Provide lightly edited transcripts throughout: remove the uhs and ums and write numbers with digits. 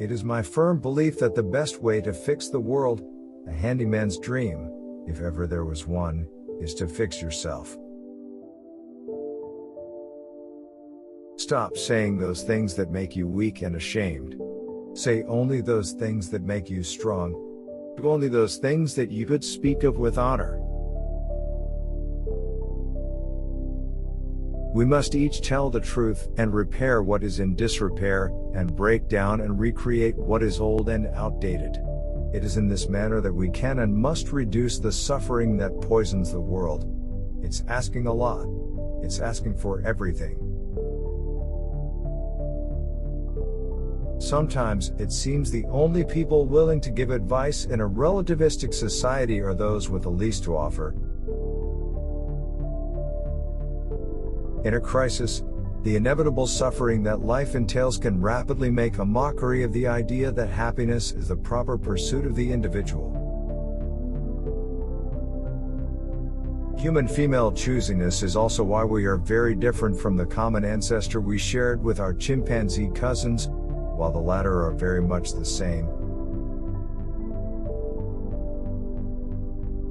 It is my firm belief that the best way to fix the world, a handyman's dream, if ever there was one, is to fix yourself. Stop saying those things that make you weak and ashamed. Say only those things that make you strong. Do only those things that you could speak of with honor. We must each tell the truth and repair what is in disrepair, and break down and recreate what is old and outdated. It is in this manner that we can and must reduce the suffering that poisons the world. It's asking a lot. It's asking for everything. Sometimes it seems the only people willing to give advice in a relativistic society are those with the least to offer. In a crisis, the inevitable suffering that life entails can rapidly make a mockery of the idea that happiness is the proper pursuit of the individual. Human female choosiness is also why we are very different from the common ancestor we shared with our chimpanzee cousins, while the latter are very much the same.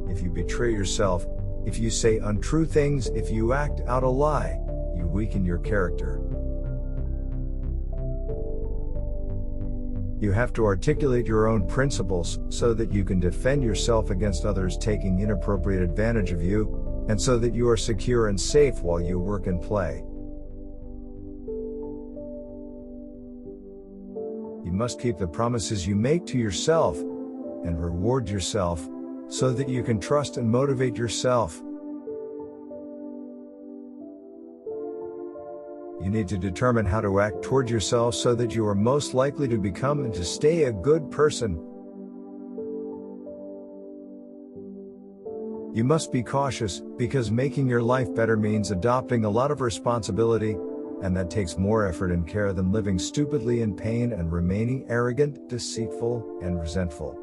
If you betray yourself, if you say untrue things, if you act out a lie, you weaken your character. You have to articulate your own principles so that you can defend yourself against others taking inappropriate advantage of you, and so that you are secure and safe while you work and play. You must keep the promises you make to yourself, and reward yourself, so that you can trust and motivate yourself. You need to determine how to act toward yourself so that you are most likely to become and to stay a good person. You must be cautious, because making your life better means adopting a lot of responsibility, and that takes more effort and care than living stupidly in pain and remaining arrogant, deceitful, and resentful.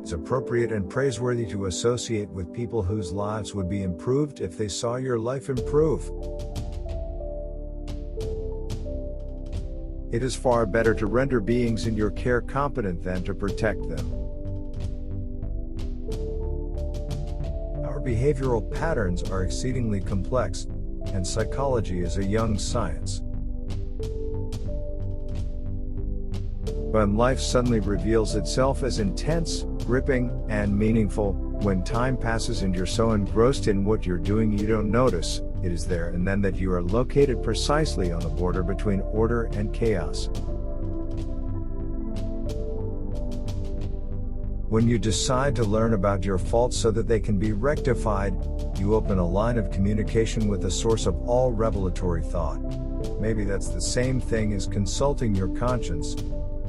It's appropriate and praiseworthy to associate with people whose lives would be improved if they saw your life improve. It is far better to render beings in your care competent than to protect them. Our behavioral patterns are exceedingly complex, and psychology is a young science. When life suddenly reveals itself as intense, gripping, and meaningful, when time passes and you're so engrossed in what you're doing you don't notice it is there and then that you are located precisely on the border between order and chaos. When you decide to learn about your faults so that they can be rectified, you open a line of communication with the source of all revelatory thought. Maybe that's the same thing as consulting your conscience.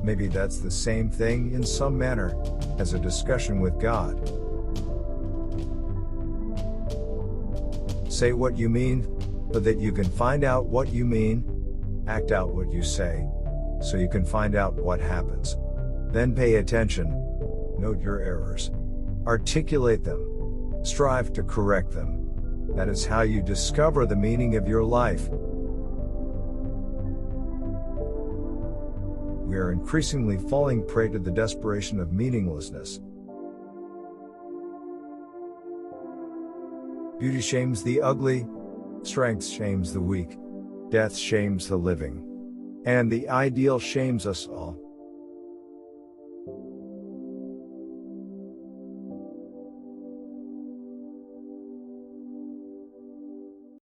Maybe that's the same thing, in some manner, as a discussion with God. Say what you mean, so that you can find out what you mean. Act out what you say, so you can find out what happens. Then pay attention. Note your errors. Articulate them. Strive to correct them. That is how you discover the meaning of your life. We are increasingly falling prey to the desperation of meaninglessness. Beauty shames the ugly, strength shames the weak, death shames the living, and the ideal shames us all.